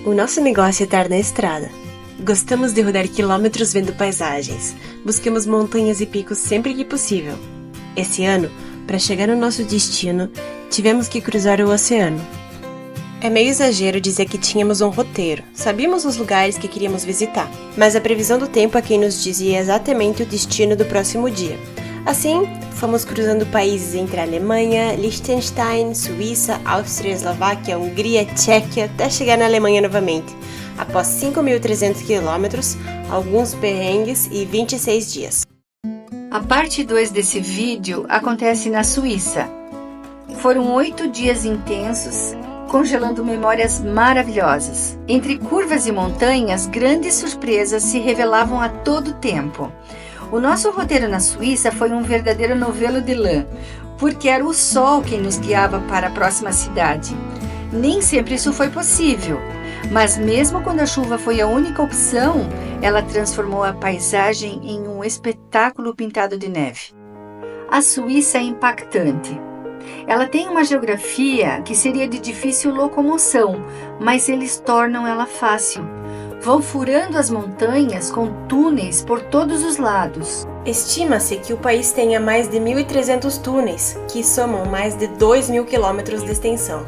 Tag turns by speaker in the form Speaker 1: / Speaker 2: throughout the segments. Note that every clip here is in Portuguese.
Speaker 1: O nosso negócio é estar na estrada. Gostamos de rodar quilômetros vendo paisagens. Buscamos montanhas e picos sempre que possível. Esse ano, para chegar no nosso destino, tivemos que cruzar o oceano. É meio exagero dizer que tínhamos um roteiro. Sabíamos os lugares que queríamos visitar, mas a previsão do tempo é quem nos dizia exatamente o destino do próximo dia. Assim, fomos cruzando países entre a Alemanha, Liechtenstein, Suíça, Áustria, Eslováquia, Hungria, Tchequia, até chegar na Alemanha novamente, após 5.300 quilômetros, alguns perrengues e 26 dias.
Speaker 2: A parte 2 desse vídeo acontece na Suíça. Foram 8 dias intensos, congelando memórias maravilhosas. Entre curvas e montanhas, grandes surpresas se revelavam a todo tempo. O nosso roteiro na Suíça foi um verdadeiro novelo de lã, porque era o sol quem nos guiava para a próxima cidade. Nem sempre isso foi possível, mas mesmo quando a chuva foi a única opção, ela transformou a paisagem em um espetáculo pintado de neve. A Suíça é impactante. Ela tem uma geografia que seria de difícil locomoção, mas eles tornam ela fácil. Vão furando as montanhas com túneis por todos os lados.
Speaker 1: Estima-se que o país tenha mais de 1.300 túneis, que somam mais de 2.000 quilômetros de extensão.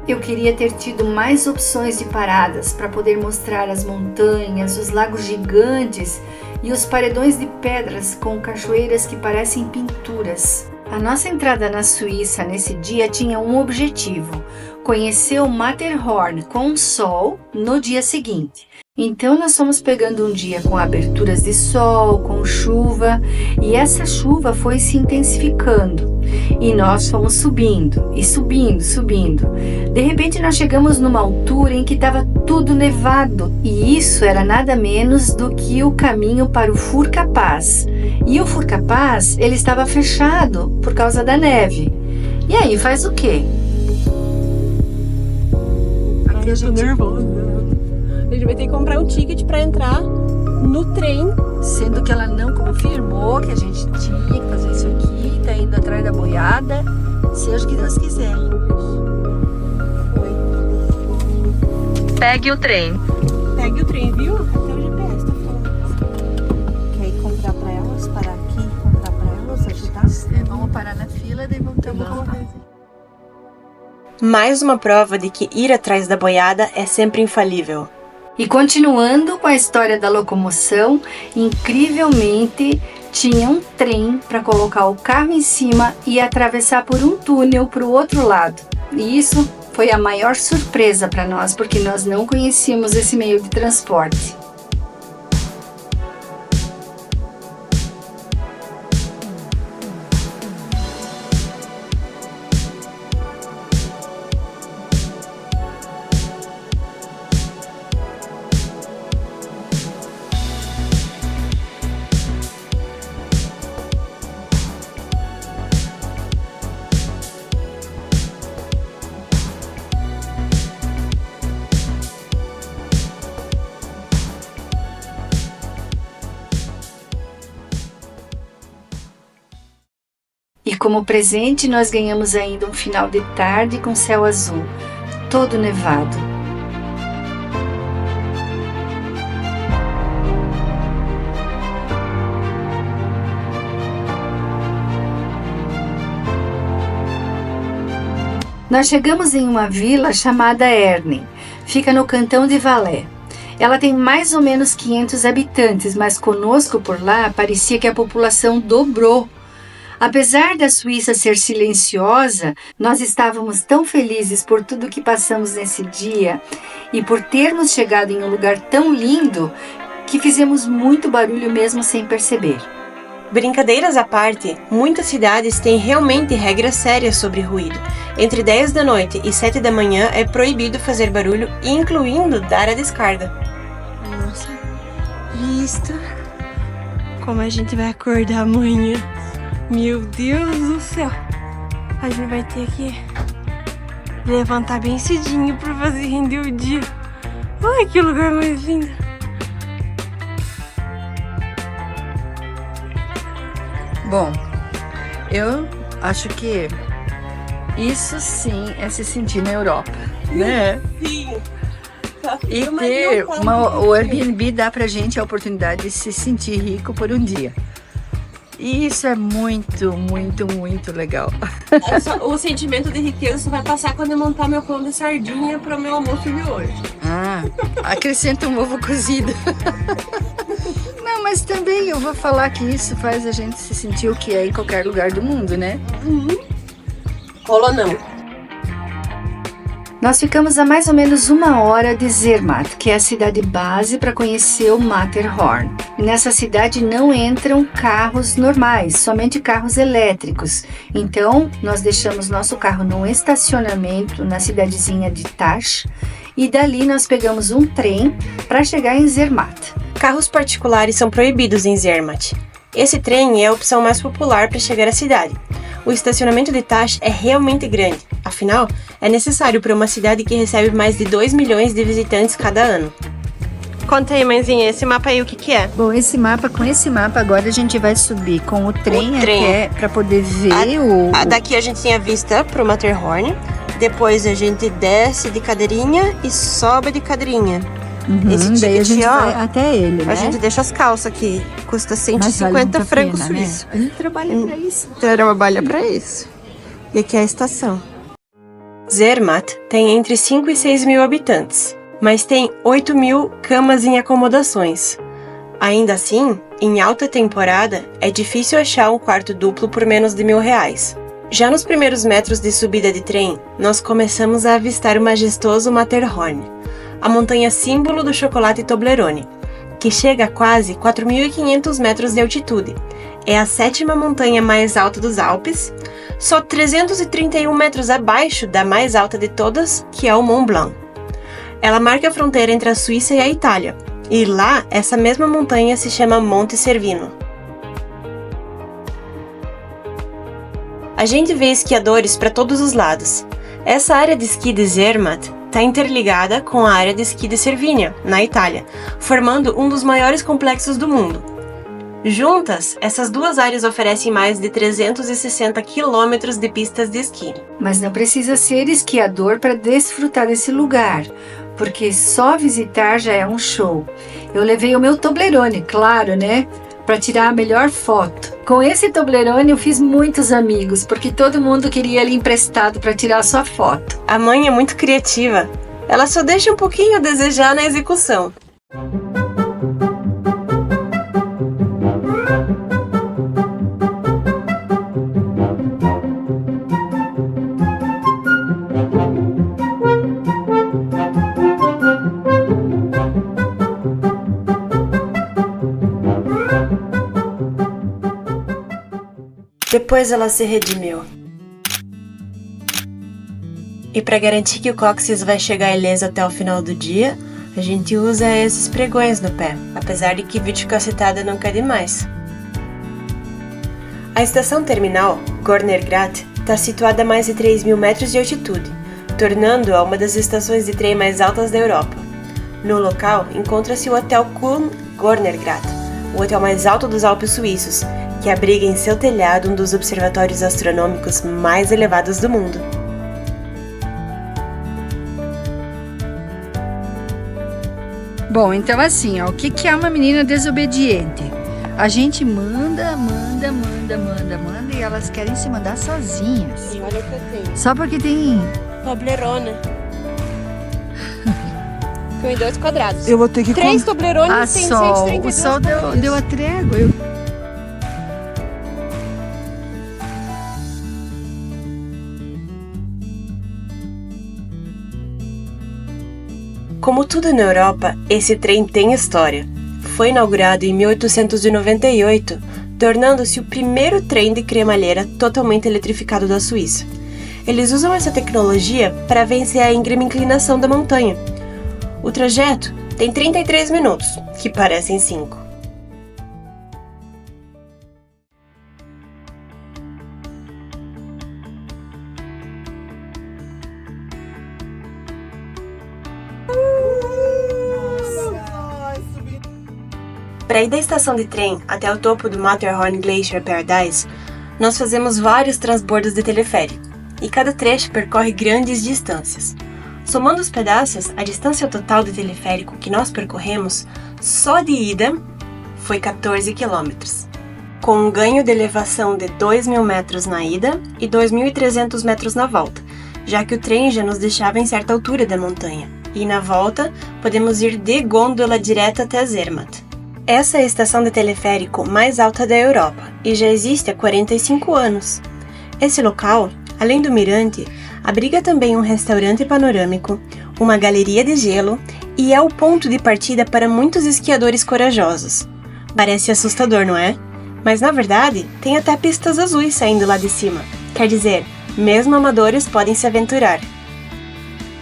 Speaker 2: Eu queria ter tido mais opções de paradas para poder mostrar as montanhas, os lagos gigantes e os paredões de pedras com cachoeiras que parecem pinturas. A nossa entrada na Suíça nesse dia tinha um objetivo: conhecer o Matterhorn com sol no dia seguinte. Então nós fomos pegando um dia com aberturas de sol, com chuva, e essa chuva foi se intensificando. E nós fomos subindo, e subindo, subindo. De repente nós chegamos numa altura em que estava tudo nevado, e isso era nada menos do que o caminho para o Furka-Pass. E o Furka-Pass, ele estava fechado por causa da neve. E aí, faz o quê?
Speaker 1: Aqui a gente... A gente vai ter que comprar um ticket para entrar no trem.
Speaker 2: Sendo que ela não confirmou que a gente tinha que fazer isso aqui, tá indo atrás da boiada, seja o que Deus quiser. Pegue o trem.
Speaker 1: Pegue o trem, viu? Até o GPS tá falando. Quer ir comprar para elas, parar aqui, comprar para elas, ajudar?
Speaker 2: Vamos parar na fila, daí voltamos lá.
Speaker 1: Mais uma prova de que ir atrás da boiada é sempre infalível.
Speaker 2: E continuando com a história da locomoção, incrivelmente tinha um trem para colocar o carro em cima e atravessar por um túnel para o outro lado. E isso foi a maior surpresa para nós, porque nós não conhecíamos esse meio de transporte. E como presente nós ganhamos ainda um final de tarde com céu azul, todo nevado. Nós chegamos em uma vila chamada Ernen, fica no cantão de Valais. Ela tem mais ou menos 500 habitantes, mas conosco por lá parecia que a população dobrou. Apesar da Suíça ser silenciosa, nós estávamos tão felizes por tudo que passamos nesse dia e por termos chegado em um lugar tão lindo que fizemos muito barulho mesmo sem perceber.
Speaker 1: Brincadeiras à parte, muitas cidades têm realmente regras sérias sobre ruído. Entre 10 da noite e 7 da manhã é proibido fazer barulho, incluindo dar a descarga. Nossa, vista! Como a gente vai acordar amanhã? Meu Deus do céu! A gente vai ter que levantar bem cedinho para fazer render o dia. Ai, que lugar mais lindo!
Speaker 3: Bom, eu acho que
Speaker 2: Isso sim é se sentir na Europa, né?
Speaker 1: Sim.
Speaker 2: E ter o Airbnb dá pra gente a oportunidade de se sentir rico por um dia. E isso é muito, muito, muito legal.
Speaker 1: O sentimento de riqueza só vai passar quando eu montar meu pão de sardinha para o meu almoço de hoje.
Speaker 2: Acrescenta um ovo cozido. Não, mas também eu vou falar que isso faz a gente se sentir o que é em qualquer lugar do mundo, né?
Speaker 1: Rola não.
Speaker 2: Nós ficamos a mais ou menos 1 hora de Zermatt, que é a cidade base para conhecer o Matterhorn. E nessa cidade não entram carros normais, somente carros elétricos. Então, nós deixamos nosso carro num estacionamento na cidadezinha de Tash e dali nós pegamos um trem para chegar em Zermatt.
Speaker 1: Carros particulares são proibidos em Zermatt. Esse trem é a opção mais popular para chegar à cidade. O estacionamento de Tash é realmente grande, afinal, é necessário para uma cidade que recebe mais de 2 milhões de visitantes cada ano. Conta aí, mãezinha, esse mapa aí o que é?
Speaker 2: Bom, com esse mapa agora a gente vai subir com o trem até para poder ver
Speaker 1: Daqui a gente tem a vista pro Matterhorn, depois a gente desce de cadeirinha e sobe de cadeirinha. Esse ticket,
Speaker 2: daí a gente vai até ele, né?
Speaker 1: A gente deixa as calças aqui, custa 150 francos suíços.
Speaker 2: Né? A gente trabalha pra isso.
Speaker 1: Trabalha pra isso. E aqui é a estação. Zermatt tem entre 5 e 6 mil habitantes, mas tem 8 mil camas em acomodações. Ainda assim, em alta temporada, é difícil achar um quarto duplo por menos de R$1.000. Já nos primeiros metros de subida de trem, nós começamos a avistar o majestoso Matterhorn, a montanha símbolo do chocolate Toblerone, que chega a quase 4.500 metros de altitude. É a 7ª montanha mais alta dos Alpes, só 331 metros abaixo da mais alta de todas, que é o Mont Blanc. Ela marca a fronteira entre a Suíça e a Itália, e lá essa mesma montanha se chama Monte Cervino. A gente vê esquiadores para todos os lados. Essa área de esqui de Zermatt está interligada com a área de esqui de Cervinia, na Itália, formando um dos maiores complexos do mundo. Juntas, essas duas áreas oferecem mais de 360 quilômetros de pistas de esqui.
Speaker 2: Mas não precisa ser esquiador para desfrutar desse lugar, porque só visitar já é um show. Eu levei o meu Toblerone, claro, né? Para tirar a melhor foto. Com esse Toblerone eu fiz muitos amigos, porque todo mundo queria ele emprestado para tirar a sua foto.
Speaker 1: A mãe é muito criativa. Ela só deixa um pouquinho a desejar na execução. Depois ela se redimiu. E para garantir que o cóccix vai chegar ileso até o final do dia, a gente usa esses pregões no pé, apesar de que videocacetada nunca é demais. A estação terminal, Gornergrat, está situada a mais de 3.000 metros de altitude, tornando-a uma das estações de trem mais altas da Europa. No local encontra-se o Hotel Kuhn Gornergrat, o hotel mais alto dos Alpes suíços, que abriga em seu telhado um dos observatórios astronômicos mais elevados do mundo.
Speaker 2: Bom, então assim, ó, o que é uma menina desobediente? A gente manda e elas querem se mandar sozinhas.
Speaker 1: E olha o que eu tenho.
Speaker 2: Só porque tem...
Speaker 1: Toblerone. Ficou em 2 quadrados.
Speaker 3: Eu vou ter que
Speaker 1: 3 Toblerones tem 132
Speaker 2: o sol deu a trégua.
Speaker 1: Como tudo na Europa, esse trem tem história. Foi inaugurado em 1898, tornando-se o primeiro trem de cremalheira totalmente eletrificado da Suíça. Eles usam essa tecnologia para vencer a íngreme inclinação da montanha. O trajeto tem 33 minutos, que parecem 5. Para ir da estação de trem até o topo do Matterhorn Glacier Paradise, nós fazemos vários transbordos de teleférico. e cada trecho percorre grandes distâncias. Somando os pedaços, a distância total do teleférico que nós percorremos, só de ida, foi 14 quilômetros, com um ganho de elevação de 2.000 metros na ida e 2.300 metros na volta, já que o trem já nos deixava em certa altura da montanha, e na volta podemos ir de gôndola direta até Zermatt. Essa é a estação de teleférico mais alta da Europa e já existe há 45 anos. Esse local, além do mirante, abriga também um restaurante panorâmico, uma galeria de gelo e é o ponto de partida para muitos esquiadores corajosos. Parece assustador, não é? Mas na verdade, tem até pistas azuis saindo lá de cima. Quer dizer, mesmo amadores podem se aventurar.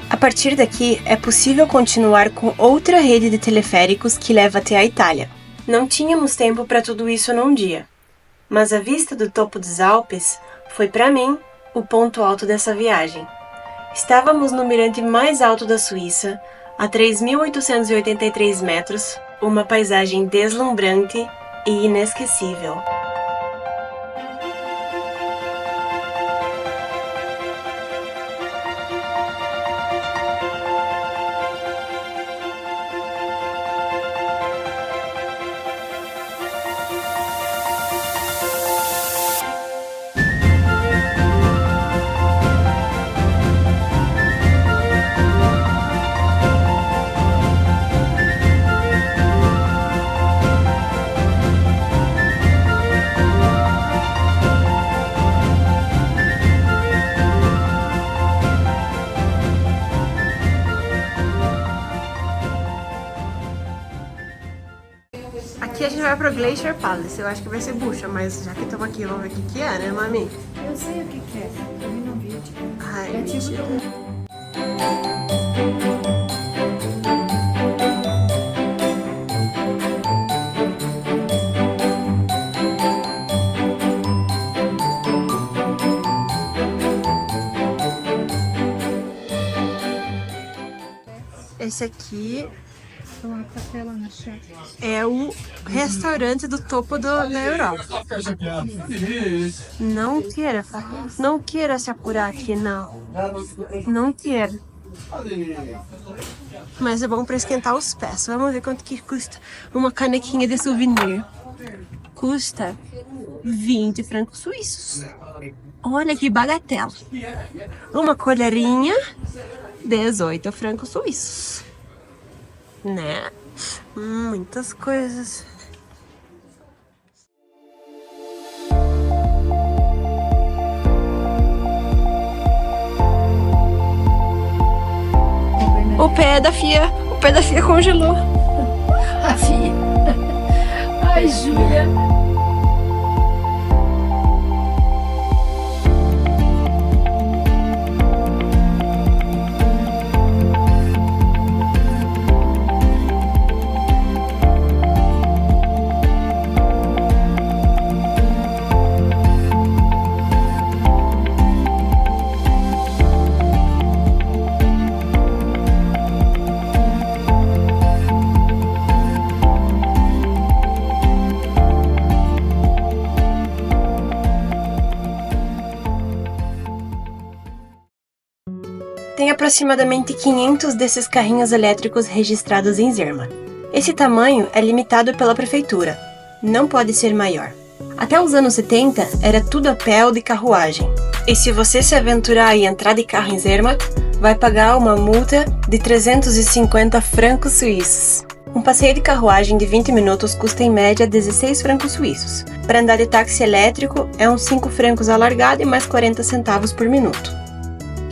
Speaker 1: A partir daqui, é possível continuar com outra rede de teleféricos que leva até a Itália. Não tínhamos tempo para tudo isso num dia, mas a vista do topo dos Alpes foi, para mim, o ponto alto dessa viagem. Estávamos no mirante mais alto da Suíça, a 3.883 metros, uma paisagem deslumbrante e inesquecível. Aqui a gente vai pro Glacier Palace. Eu acho que vai ser bucha, mas já que estamos aqui, vamos ver o que é, né, mami?
Speaker 2: Eu sei o que é. Eu vi no vídeo.
Speaker 1: Ai,
Speaker 2: É tipo
Speaker 1: esse aqui é o restaurante do topo da Europa. Não queira se apurar aqui, não. Não queira. Mas é bom para esquentar os pés. Vamos ver quanto que custa uma canequinha de souvenir. Custa 20 francos suíços. Olha que bagatela. Uma colherinha, 18 francos suíços. Né? Muitas coisas. O pé da Fia congelou.
Speaker 2: a Fia. Ai, Júlia.
Speaker 1: Tem aproximadamente 500 desses carrinhos elétricos registrados em Zermatt. Esse tamanho é limitado pela prefeitura, não pode ser maior. Até os anos 70 era tudo a pé ou de carruagem. E se você se aventurar e entrar de carro em Zermatt, vai pagar uma multa de 350 francos suíços. Um passeio de carruagem de 20 minutos custa em média 16 francos suíços. Para andar de táxi elétrico é uns 5 francos a largada e mais 40 centavos por minuto.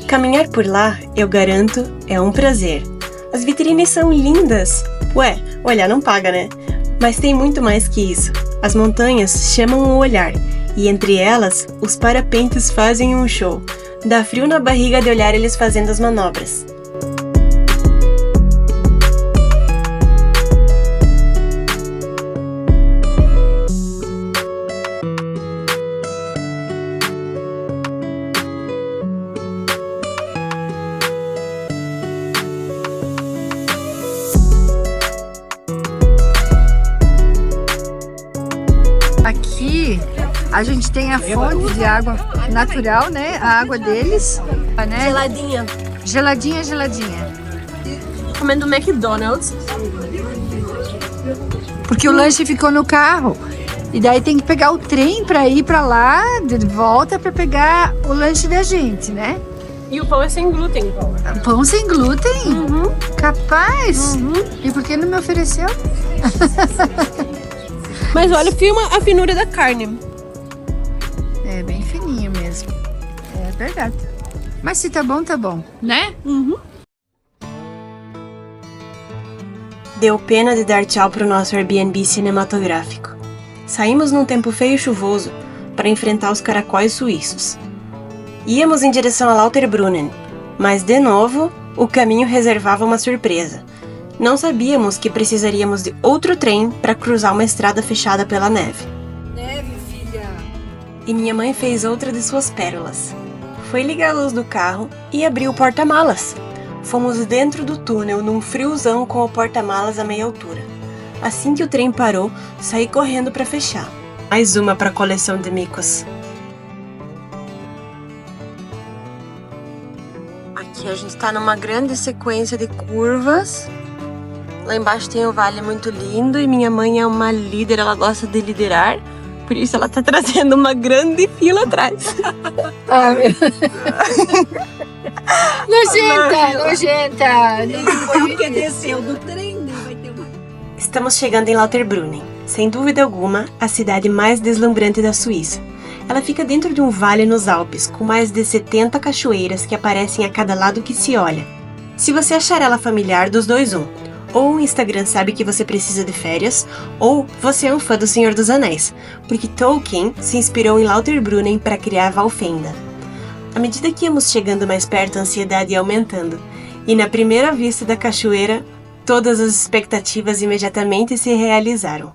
Speaker 1: Caminhar por lá, eu garanto, é um prazer. As vitrines são lindas. Ué, olhar não paga, né? Mas tem muito mais que isso. As montanhas chamam o olhar, e entre elas, os parapentes fazem um show. Dá frio na barriga de olhar eles fazendo as manobras.
Speaker 2: Aqui a gente tem a fonte de água natural, né? A água deles, né?
Speaker 1: Geladinha.
Speaker 2: Geladinha, geladinha.
Speaker 1: Comendo McDonald's.
Speaker 2: Porque o lanche ficou no carro. E daí tem que pegar o trem pra ir pra lá, de volta pra pegar o lanche da gente, né?
Speaker 1: E o pão é sem glúten.
Speaker 2: Pão sem glúten?
Speaker 1: Uhum.
Speaker 2: Capaz?
Speaker 1: Uhum.
Speaker 2: E por que não me ofereceu?
Speaker 1: Mas olha, filma a finura da carne.
Speaker 2: É bem fininho mesmo. É verdade. Mas se tá bom, né?
Speaker 1: Uhum. Deu pena de dar tchau pro nosso Airbnb cinematográfico. Saímos num tempo feio e chuvoso para enfrentar os caracóis suíços. Íamos em direção a Lauterbrunnen, mas de novo o caminho reservava uma surpresa. Não sabíamos que precisaríamos de outro trem para cruzar uma estrada fechada pela neve.
Speaker 2: Neve, filha.
Speaker 1: E minha mãe fez outra de suas pérolas. Foi ligar a luz do carro e abriu o porta-malas. Fomos dentro do túnel num friozão com o porta-malas a meia altura. Assim que o trem parou, saí correndo para fechar. Mais uma para a coleção de micos. Aqui a gente está numa grande sequência de curvas. Lá embaixo tem um vale muito lindo e minha mãe é uma líder, ela gosta de liderar. Por isso ela tá trazendo uma grande fila atrás.
Speaker 2: Ah, meu... nojenta.
Speaker 3: Que desceu do trem, né? Vai ter uma...
Speaker 1: Estamos chegando em Lauterbrunnen, sem dúvida alguma, a cidade mais deslumbrante da Suíça. Ela fica dentro de um vale nos Alpes, com mais de 70 cachoeiras que aparecem a cada lado que se olha. Se você achar ela familiar, dos dois ou o Instagram sabe que você precisa de férias, ou você é um fã do Senhor dos Anéis, porque Tolkien se inspirou em Lauterbrunnen para criar Valfenda. À medida que íamos chegando mais perto, a ansiedade ia aumentando, e na primeira vista da cachoeira, todas as expectativas imediatamente se realizaram.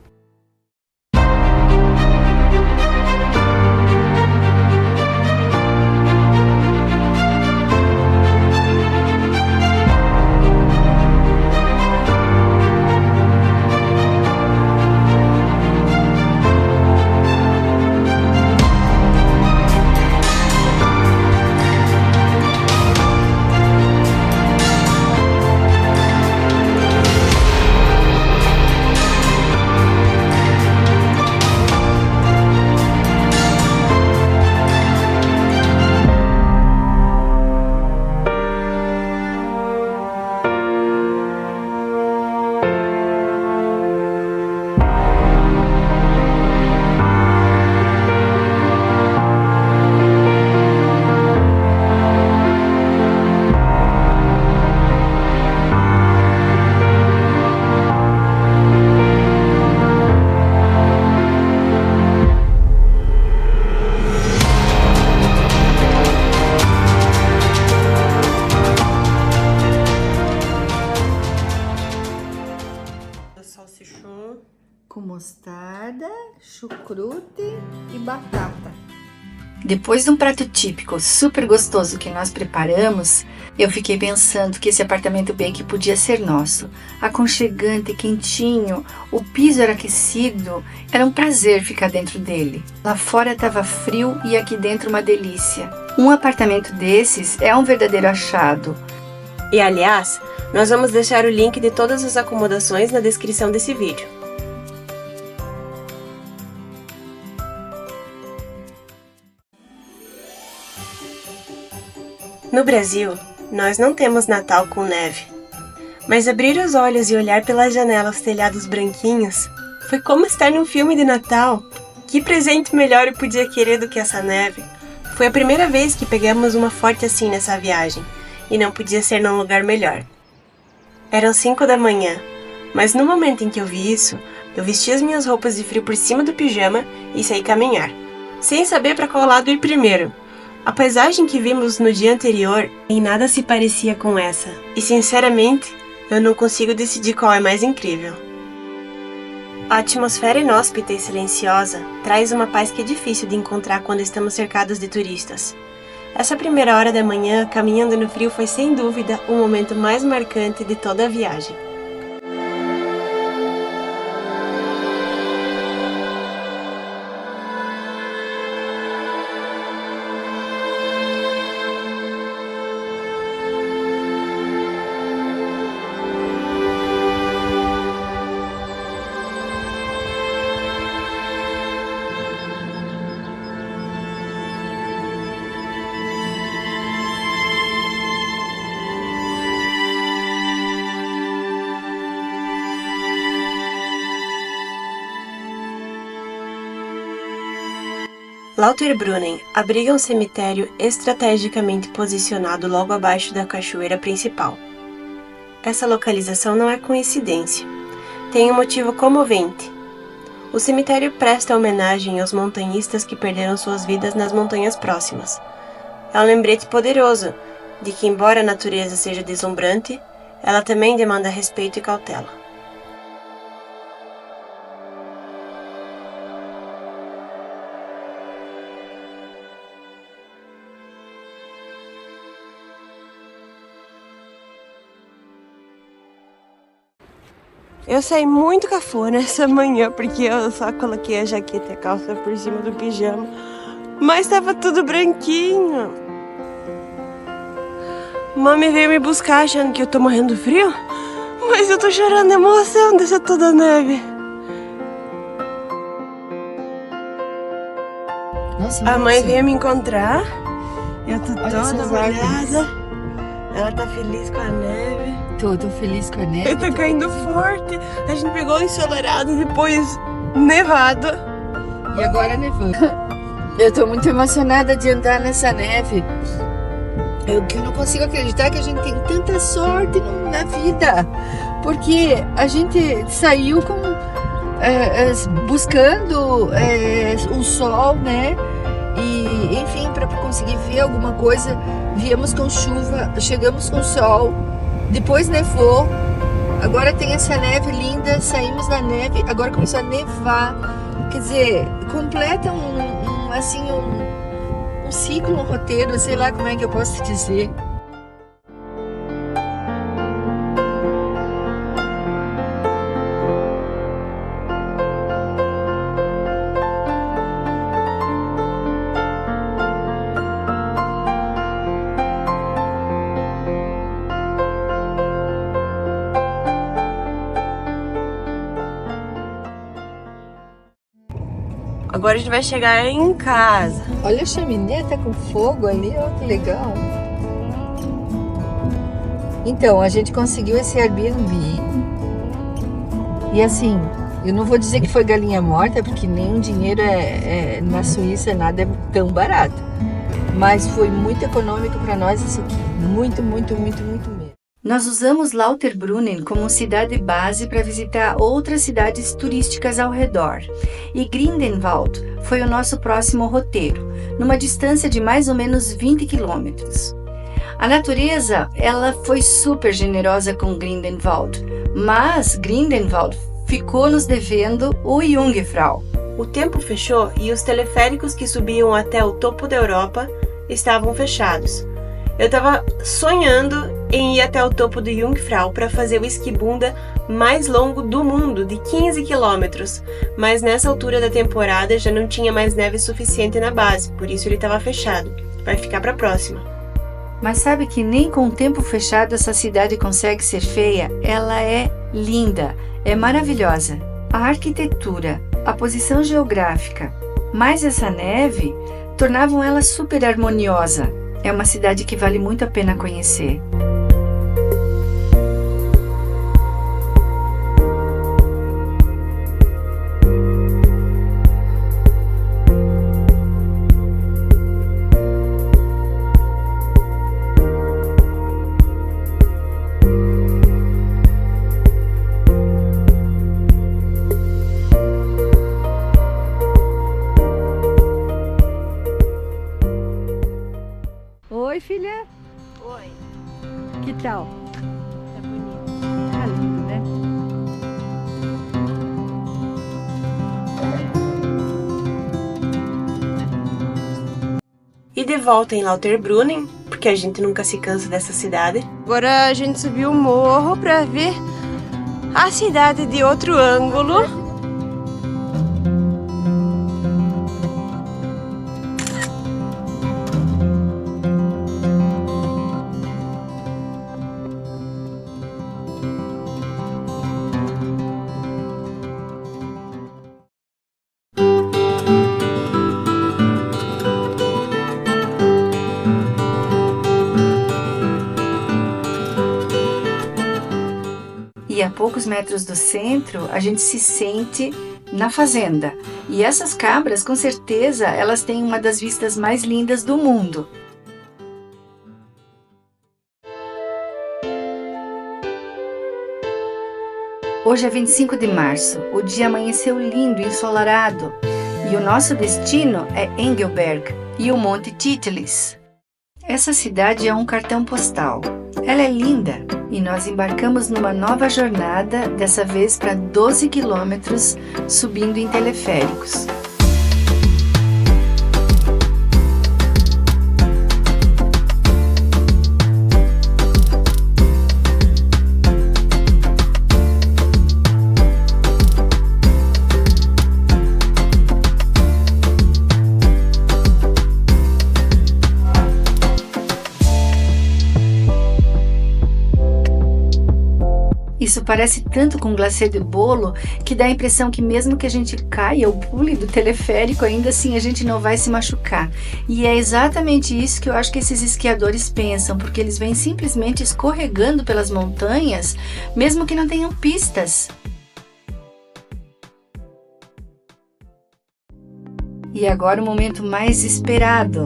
Speaker 1: Salsichão
Speaker 2: com mostarda, chucrute e batata. Depois de um prato típico super gostoso que nós preparamos, eu fiquei pensando que esse apartamento bake podia ser nosso. Aconchegante, quentinho, o piso era aquecido, era um prazer ficar dentro dele. Lá fora estava frio e aqui dentro uma delícia. Um apartamento desses é um verdadeiro achado.
Speaker 1: E aliás, nós vamos deixar o link de todas as acomodações na descrição desse vídeo. No Brasil, nós não temos Natal com neve. Mas abrir os olhos e olhar pela janela os telhados branquinhos foi como estar num filme de Natal. Que presente melhor eu podia querer do que essa neve? Foi a primeira vez que pegamos uma forte assim nessa viagem, e não podia ser num lugar melhor. Eram 5 da manhã, mas no momento em que eu vi isso, eu vesti as minhas roupas de frio por cima do pijama e saí caminhar, sem saber para qual lado ir primeiro. A paisagem que vimos no dia anterior em nada se parecia com essa, e sinceramente, eu não consigo decidir qual é mais incrível. A atmosfera inóspita e silenciosa traz uma paz que é difícil de encontrar quando estamos cercados de turistas. Essa primeira hora da manhã, caminhando no frio, foi sem dúvida o momento mais marcante de toda a viagem. Lauterbrunnen abriga um cemitério estrategicamente posicionado logo abaixo da cachoeira principal. Essa localização não é coincidência. Tem um motivo comovente. O cemitério presta homenagem aos montanhistas que perderam suas vidas nas montanhas próximas. É um lembrete poderoso de que, embora a natureza seja deslumbrante, ela também demanda respeito e cautela. Eu saí muito cafona essa manhã, porque eu só coloquei a jaqueta e a calça por cima do pijama. Mas tava tudo branquinho. Mami veio me buscar achando que eu tô morrendo frio, mas eu tô chorando de emoção dessa toda a neve.
Speaker 2: Nossa,
Speaker 1: A mãe veio me encontrar, eu tô
Speaker 2: Olha
Speaker 1: toda
Speaker 2: essas
Speaker 1: molhada. Ela tá feliz com a neve.
Speaker 2: Tô feliz com a neve.
Speaker 1: Ele tá caindo forte. A gente pegou ensolarado, depois nevado.
Speaker 2: E agora nevando. Eu tô muito emocionada de andar nessa neve. Eu não consigo acreditar que a gente tem tanta sorte na vida. Porque a gente saiu buscando o sol, né? E, enfim, para conseguir ver alguma coisa, viemos com chuva, chegamos com sol, depois nevou, agora tem essa neve linda, saímos na neve, agora começou a nevar. Quer dizer, completa um ciclo, um roteiro, sei lá como é que eu posso te dizer.
Speaker 1: Agora a gente vai chegar em casa.
Speaker 2: Olha a chaminé, tá com fogo ali, ó, que legal. Então, a gente conseguiu esse Airbnb. E assim, eu não vou dizer que foi galinha morta, porque nem o dinheiro na Suíça nada é tão barato. Mas foi muito econômico para nós isso aqui. Muito, muito, muito, muito mesmo. Nós usamos Lauterbrunnen como cidade base para visitar outras cidades turísticas ao redor. E Grindelwald foi o nosso próximo roteiro, numa distância de mais ou menos 20 quilômetros. A natureza, ela foi super generosa com Grindelwald, mas Grindelwald ficou nos devendo o Jungfrau.
Speaker 1: O tempo fechou e os teleféricos que subiam até o topo da Europa estavam fechados. Eu estava sonhando em ir até o topo do Jungfrau para fazer o esquibunda mais longo do mundo, de 15 quilômetros, mas nessa altura da temporada já não tinha mais neve suficiente na base, por isso ele estava fechado. Vai ficar para a próxima.
Speaker 2: Mas sabe que nem com o tempo fechado essa cidade consegue ser feia? Ela é linda, é maravilhosa. A arquitetura, a posição geográfica, mais essa neve, tornavam ela super harmoniosa. É uma cidade que vale muito a pena conhecer. Oi, filha.
Speaker 1: Oi,
Speaker 2: Que tal?
Speaker 1: tá bonito.
Speaker 2: Tá lindo, né?
Speaker 1: E de volta em Lauterbrunnen, porque a gente nunca se cansa dessa cidade. Agora a gente subiu o morro para ver a cidade de outro ângulo.
Speaker 2: E a poucos metros do centro, a gente se sente na fazenda. E essas cabras, com certeza, elas têm uma das vistas mais lindas do mundo. Hoje é 25 de março, o dia amanheceu lindo e ensolarado, e o nosso destino é Engelberg e o Monte Titlis. Essa cidade é um cartão postal. Ela é linda e nós embarcamos numa nova jornada, dessa vez para 12 quilômetros, subindo em teleféricos. Isso parece tanto com glacê de bolo que dá a impressão que mesmo que a gente caia ou pule do teleférico, ainda assim a gente não vai se machucar. E é exatamente isso que eu acho que esses esquiadores pensam, porque eles vêm simplesmente escorregando pelas montanhas, mesmo que não tenham pistas. E agora o momento mais esperado.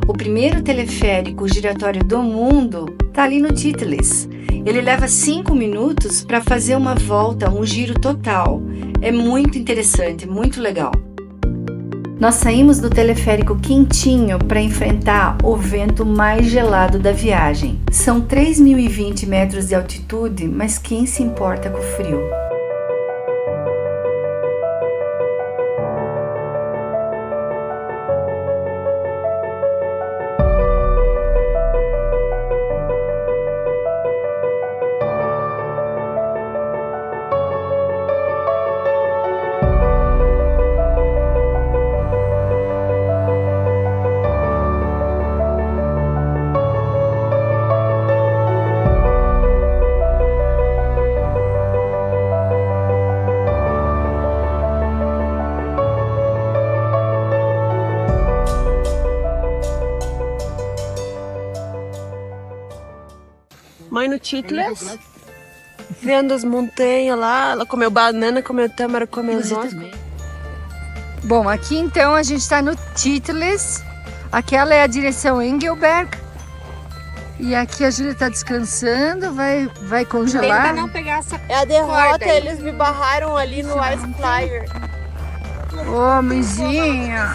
Speaker 2: O primeiro teleférico giratório do mundo está ali no Titlis. Ele leva 5 minutos para fazer uma volta, um giro total. É muito interessante, muito legal. Nós saímos do teleférico quentinho para enfrentar o vento mais gelado da viagem. São 3.020 metros de altitude, mas quem se importa com o frio?
Speaker 1: Mãe no Titlis, vendo as montanhas lá, ela comeu banana, comeu tâmara, comeu noz.
Speaker 2: Bom, aqui então a gente está no Titlis, aquela é a direção Engelberg, e aqui a Júlia está descansando, vai congelar.
Speaker 3: Tenta não pegar essa
Speaker 1: É a derrota,
Speaker 3: corda aí.
Speaker 1: eles me barraram ali no Ice Flyer.
Speaker 2: Ô, mãezinha!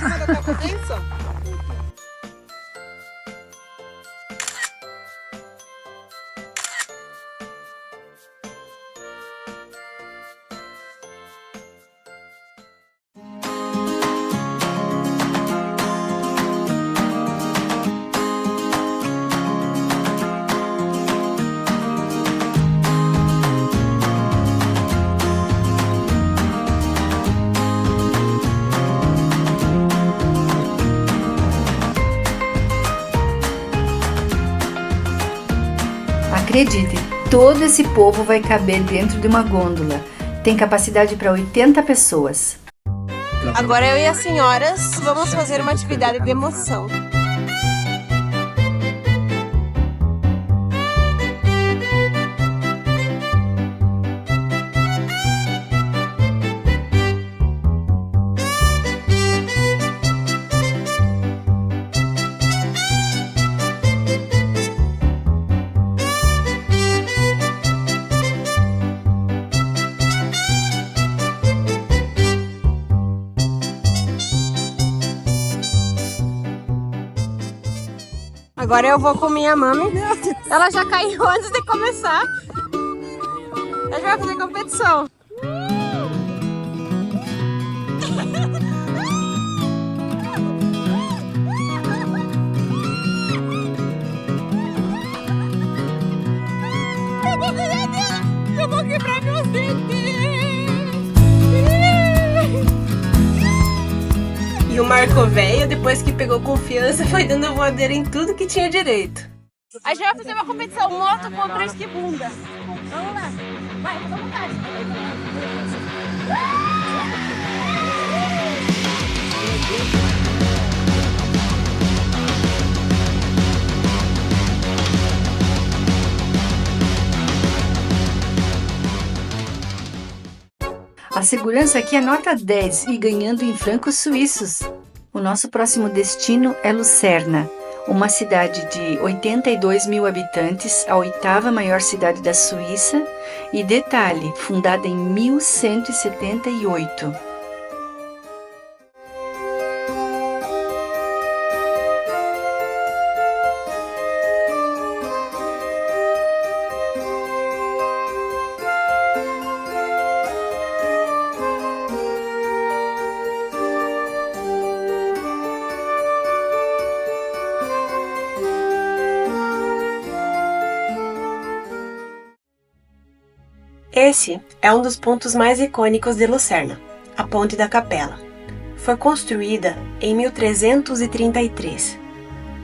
Speaker 2: Acredite, todo esse povo vai caber dentro de uma gôndola. Tem capacidade para 80 pessoas.
Speaker 1: Agora eu e as senhoras vamos fazer uma atividade de emoção. Agora eu vou com minha mami. Ela já caiu antes de começar. A gente vai fazer competição. Eu vou quebrar meus dentes. E o Marco Velho, depois que pegou confiança, foi dando voadeira em tudo que tinha direito. A gente vai fazer uma competição moto contra esquibunda. Vamos lá. Vai, fica à vontade.
Speaker 2: A segurança aqui é nota 10 e ganhando em francos suíços. O nosso próximo destino é Lucerna, uma cidade de 82 mil habitantes, a 8ª maior cidade da Suíça e, detalhe, fundada em 1178.
Speaker 1: Esse é um dos pontos mais icônicos de Lucerna, a Ponte da Capela. Foi construída em 1333,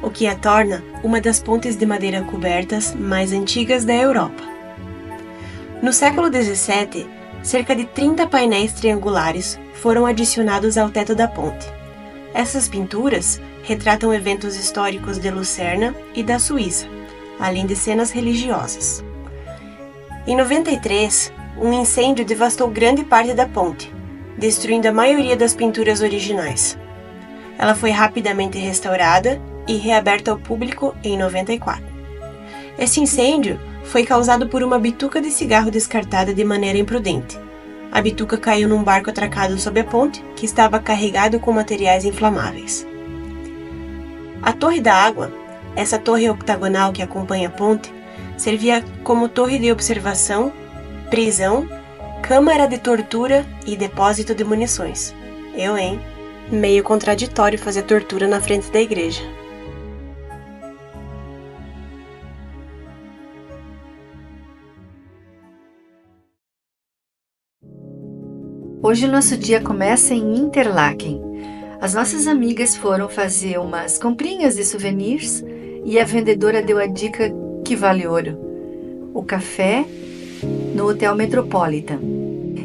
Speaker 1: o que a torna uma das pontes de madeira cobertas mais antigas da Europa. No século XVII, cerca de 30 painéis triangulares foram adicionados ao teto da ponte. Essas pinturas retratam eventos históricos de Lucerna e da Suíça, além de cenas religiosas. Em 93, um incêndio devastou grande parte da ponte, destruindo a maioria das pinturas originais. Ela foi rapidamente restaurada e reaberta ao público em 94. Esse incêndio foi causado por uma bituca de cigarro descartada de maneira imprudente. A bituca caiu num barco atracado sob a ponte, que estava carregado com materiais inflamáveis. A Torre da Água, essa torre octagonal que acompanha a ponte, servia como torre de observação, prisão, câmara de tortura e depósito de munições. Meio contraditório fazer tortura na frente da igreja.
Speaker 2: Hoje o nosso dia começa em Interlaken. As nossas amigas foram fazer umas comprinhas de souvenirs e a vendedora deu a dica que vale ouro: o café no Hotel Metropolitan.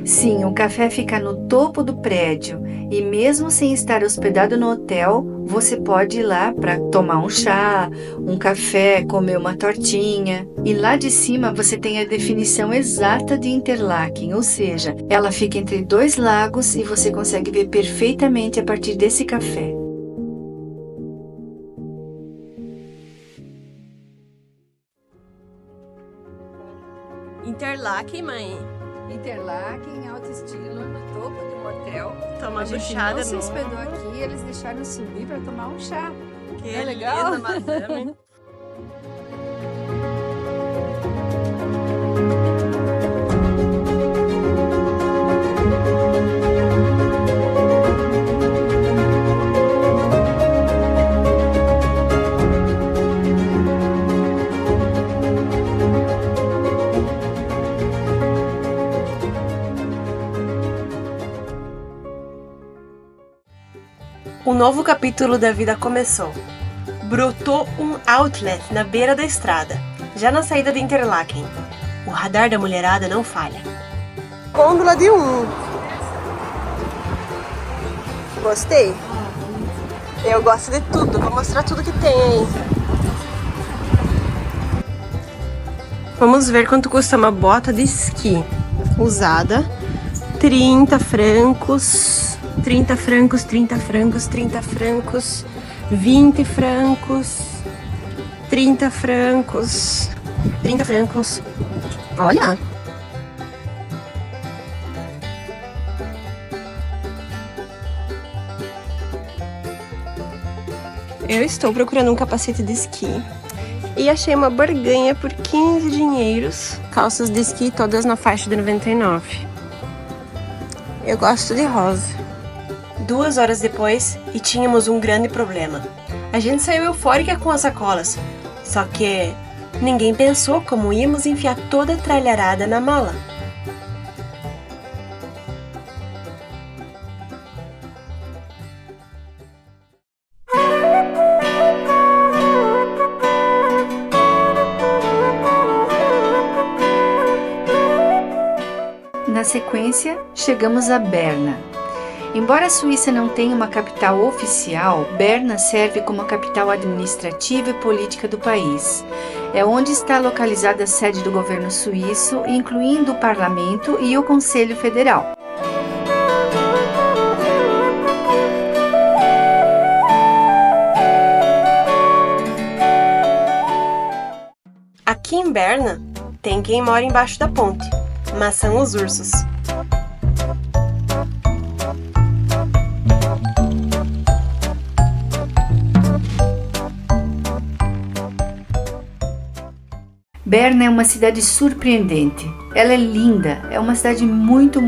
Speaker 2: Sim, o café fica no topo do prédio e mesmo sem estar hospedado no hotel, você pode ir lá para tomar um chá, um café, comer uma tortinha. E lá de cima você tem a definição exata de Interlaken, ou seja, ela fica entre 2 lagos e você consegue ver perfeitamente a partir desse café.
Speaker 1: Interlaken, mãe.
Speaker 2: Interlaken, alto estilo, no topo de um hotel.
Speaker 1: Tomando chá de novo.
Speaker 2: Se hospedou aqui, eles deixaram subir para tomar um chá.
Speaker 1: Que
Speaker 2: é legal?
Speaker 1: Linda, madame. Um novo capítulo da vida começou. Brotou um outlet na beira da estrada, já na saída de Interlaken. O radar da mulherada não falha. Gôndola de 1. Gostei. Eu gosto de tudo, vou mostrar tudo que tem aí. Vamos ver quanto custa uma bota de esqui usada. 30 francos. 30 francos, 30 francos, 30 francos, 20 francos, 30 francos, 30 francos. Olha! Eu estou procurando um capacete de esqui e achei uma barganha por 15 dinheiros. Calças de esqui todas na faixa de 99. Eu gosto de rosa. 2 horas depois, e tínhamos um grande problema. A gente saiu eufórica com as sacolas, só que ninguém pensou como íamos enfiar toda a tralharada na mala.
Speaker 2: Na sequência, chegamos a Berna. Embora a Suíça não tenha uma capital oficial, Berna serve como a capital administrativa e política do país. É onde está localizada a sede do governo suíço, incluindo o parlamento e o Conselho Federal.
Speaker 1: Aqui em Berna, tem quem mora embaixo da ponte, mas são os ursos.
Speaker 2: Berna é uma cidade surpreendente. Ela é linda, é uma cidade muito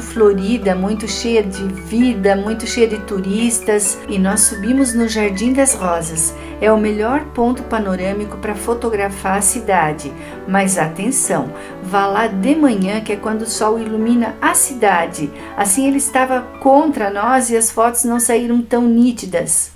Speaker 2: florida, muito cheia de vida, muito cheia de turistas. E nós subimos no Jardim das Rosas. É o melhor ponto panorâmico para fotografar a cidade. Mas atenção, vá lá de manhã, que é quando o sol ilumina a cidade. Assim ele estava contra nós e as fotos não saíram tão nítidas.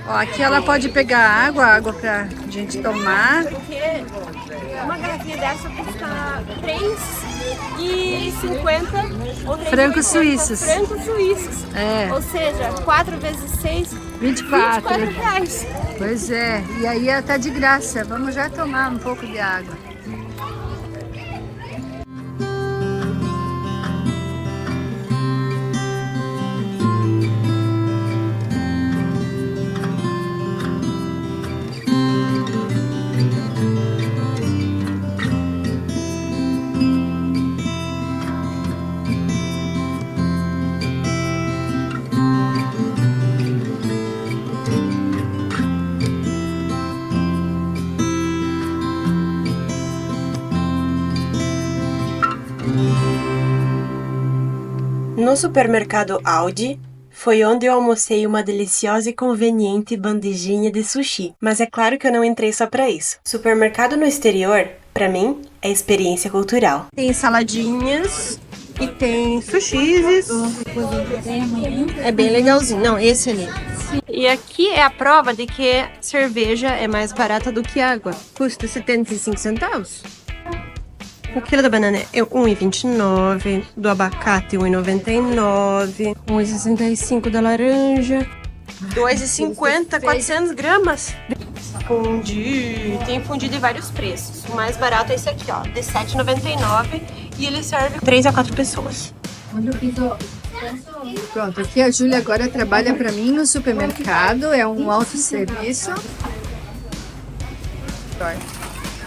Speaker 3: Ó, aqui ela pode pegar água pra gente tomar.
Speaker 1: Porque uma garrafinha dessa custa R$3,50 ou
Speaker 3: Francos suíços.
Speaker 1: Francos suíços.
Speaker 3: É.
Speaker 1: Ou seja, 4 vezes 6,
Speaker 3: 24.
Speaker 1: R$24.
Speaker 3: Pois é, e aí ela tá de graça. Vamos já tomar um pouco de água.
Speaker 1: No supermercado Aldi, foi onde eu almocei uma deliciosa e conveniente bandejinha de sushi. Mas é claro que eu não entrei só pra isso. Supermercado no exterior, pra mim, é experiência cultural. Tem saladinhas e tem sushis. É bem legalzinho. Não, esse ali. E aqui é a prova de que cerveja é mais barata do que água. Custa 75 centavos. O quilo da banana é R$1,29, do abacate R$1,99, R$1,65 da laranja, R$2,50, 400 gramas. Fundi, tem fundi de vários preços. O mais barato é esse aqui, ó, de R$7,99 e ele serve 3 a 4 pessoas.
Speaker 3: Pronto, aqui a Júlia agora trabalha para mim no supermercado, é um autosserviço.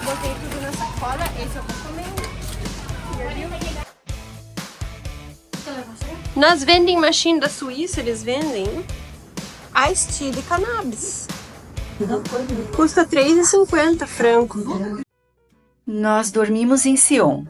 Speaker 1: Botei tudo na sacola, esse eu vou comer. Nas vending machine da Suíça, eles vendem Iced Tea de cannabis. Custa R$3,50 franco.
Speaker 2: Nós dormimos em Sion.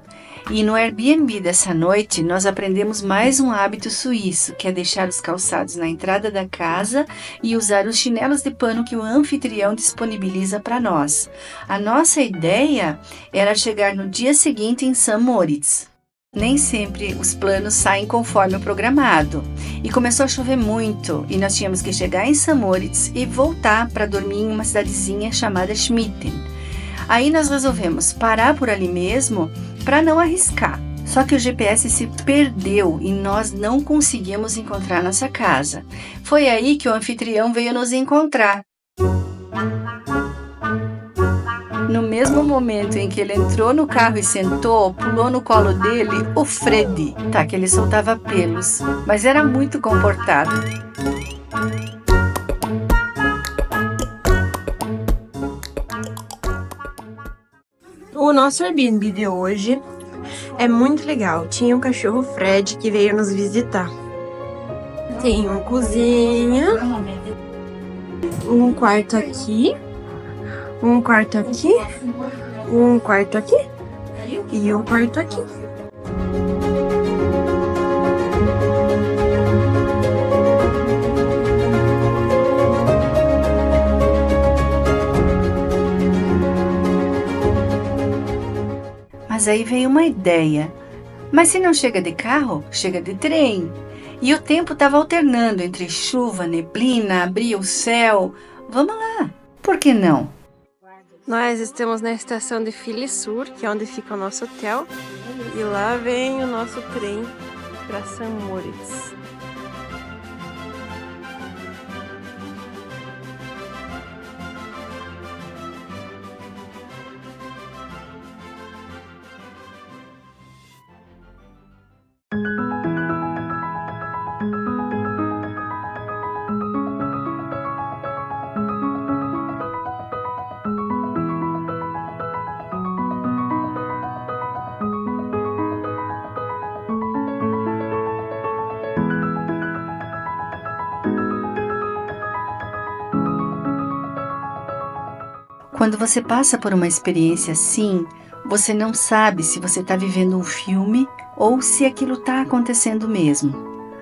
Speaker 2: E no Airbnb dessa noite, nós aprendemos mais um hábito suíço, que é deixar os calçados na entrada da casa e usar os chinelos de pano que o anfitrião disponibiliza para nós. A nossa ideia era chegar no dia seguinte em St. Moritz. Nem sempre os planos saem conforme o programado. E começou a chover muito, e nós tínhamos que chegar em St. Moritz e voltar para dormir em uma cidadezinha chamada Schmitten. Aí nós resolvemos parar por ali mesmo para não arriscar. Só que o GPS se perdeu e nós não conseguimos encontrar nossa casa. Foi aí que o anfitrião veio nos encontrar. No mesmo momento em que ele entrou no carro e sentou, pulou no colo dele o Freddy. Tá, que ele soltava pelos, mas era muito comportado.
Speaker 1: O nosso Airbnb de hoje é muito legal. Tinha um cachorro Fred que veio nos visitar. Tem uma cozinha, um quarto aqui, um quarto aqui, um quarto aqui e um quarto aqui.
Speaker 2: Mas aí veio uma ideia. Mas se não chega de carro, chega de trem. E o tempo estava alternando entre chuva, neblina, abria o céu. Vamos lá, por que não?
Speaker 1: Nós estamos na estação de Filisur, que é onde fica o nosso hotel. E lá vem o nosso trem para St. Moritz.
Speaker 2: Quando você passa por uma experiência assim, você não sabe se você está vivendo um filme ou se aquilo está acontecendo mesmo.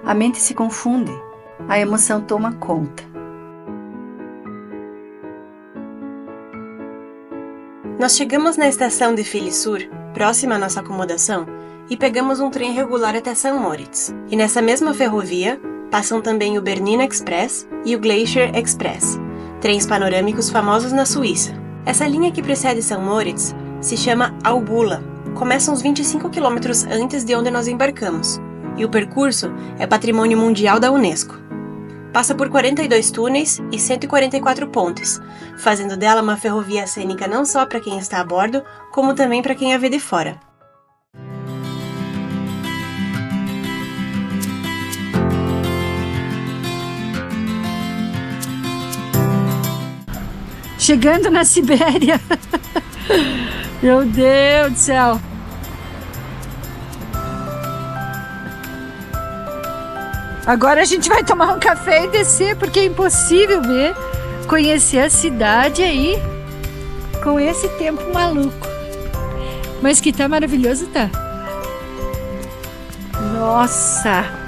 Speaker 2: A mente se confunde, a emoção toma conta.
Speaker 1: Nós chegamos na estação de Filisur, próxima à nossa acomodação, e pegamos um trem regular até St. Moritz. E nessa mesma ferrovia, passam também o Bernina Express e o Glacier Express, trens panorâmicos famosos na Suíça. Essa linha que precede St. Moritz se chama Albula. Começa uns 25 quilômetros antes de onde nós embarcamos, e o percurso é Patrimônio Mundial da Unesco. Passa por 42 túneis e 144 pontes, fazendo dela uma ferrovia cênica não só para quem está a bordo, como também para quem a vê de fora.
Speaker 3: Chegando na Sibéria. Meu Deus do céu. Agora a gente vai tomar um café e descer, porque é impossível conhecer a cidade aí com esse tempo maluco. Mas que tá maravilhoso, tá? Nossa!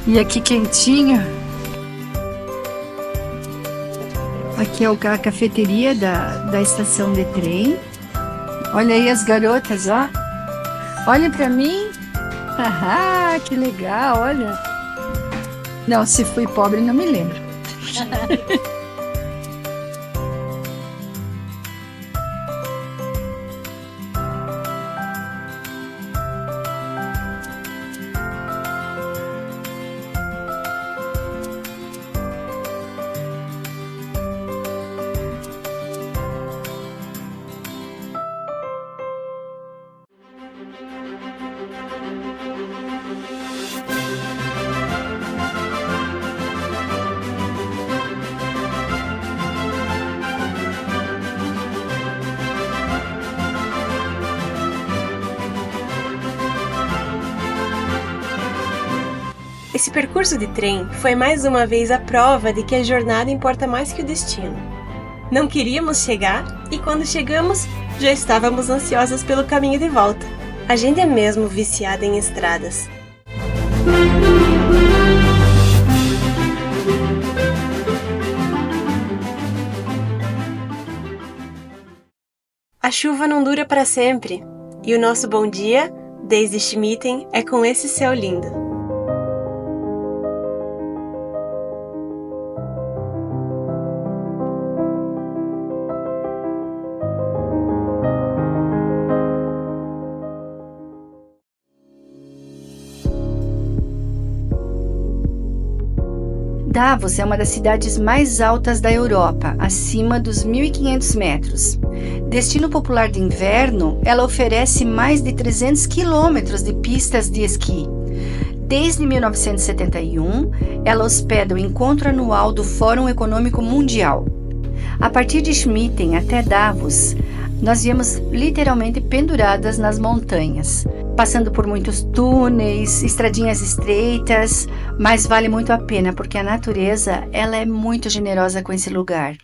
Speaker 3: E aqui quentinho. Aqui é a cafeteria da estação de trem. Olha aí as garotas, ó. Olhem pra mim. Ah, que legal, olha. Não, se fui pobre, não me lembro.
Speaker 1: Esse percurso de trem foi mais uma vez a prova de que a jornada importa mais que o destino. Não queríamos chegar e quando chegamos, já estávamos ansiosas pelo caminho de volta. A gente é mesmo viciada em estradas. A chuva não dura para sempre, e o nosso bom dia, desde Schmitten, é com esse céu lindo.
Speaker 2: Davos é uma das cidades mais altas da Europa, acima dos 1.500 metros. Destino popular de inverno, ela oferece mais de 300 quilômetros de pistas de esqui. Desde 1971, ela hospeda o encontro anual do Fórum Econômico Mundial. A partir de Schmitten até Davos, nós viemos literalmente penduradas nas montanhas, passando por muitos túneis, estradinhas estreitas, mas vale muito a pena porque a natureza ela é muito generosa com esse lugar.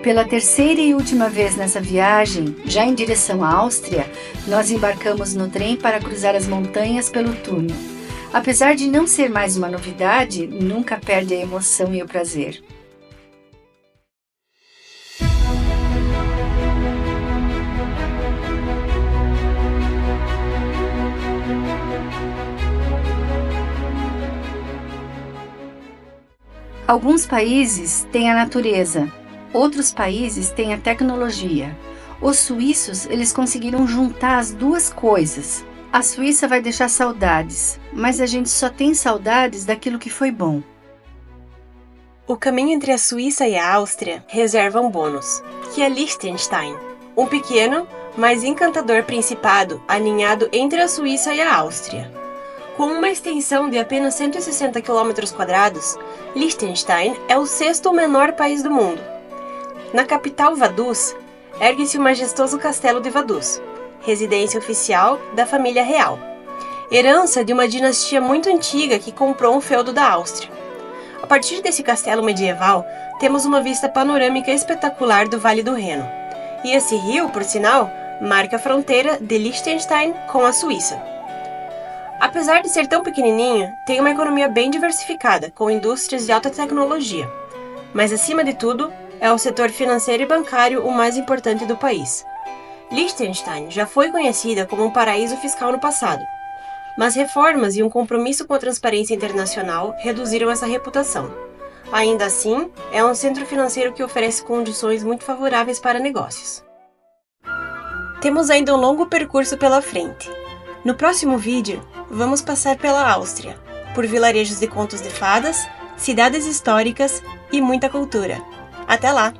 Speaker 2: Pela terceira e última vez nessa viagem, já em direção à Áustria, nós embarcamos no trem para cruzar as montanhas pelo túnel. Apesar de não ser mais uma novidade, nunca perde a emoção e o prazer. Alguns países têm a natureza, Outros países têm a tecnologia. Os suíços, eles conseguiram juntar as duas coisas. A Suíça vai deixar saudades, mas a gente só tem saudades daquilo que foi bom.
Speaker 1: O caminho entre a Suíça e a Áustria reserva um bônus, que é Liechtenstein, um pequeno, mas encantador principado aninhado entre a Suíça e a Áustria. Com uma extensão de apenas 160 km², Liechtenstein é o sexto menor país do mundo. Na capital Vaduz, ergue-se o majestoso Castelo de Vaduz, residência oficial da família real, herança de uma dinastia muito antiga que comprou um feudo da Áustria. A partir desse castelo medieval, temos uma vista panorâmica espetacular do Vale do Reno. E esse rio, por sinal, marca a fronteira de Liechtenstein com a Suíça. Apesar de ser tão pequenininho, tem uma economia bem diversificada, com indústrias de alta tecnologia. Mas, acima de tudo, é o setor financeiro e bancário o mais importante do país. Liechtenstein já foi conhecida como um paraíso fiscal no passado, mas reformas e um compromisso com a transparência internacional reduziram essa reputação. Ainda assim, é um centro financeiro que oferece condições muito favoráveis para negócios. Temos ainda um longo percurso pela frente. No próximo vídeo, vamos passar pela Áustria, por vilarejos de contos de fadas, cidades históricas e muita cultura. Até lá!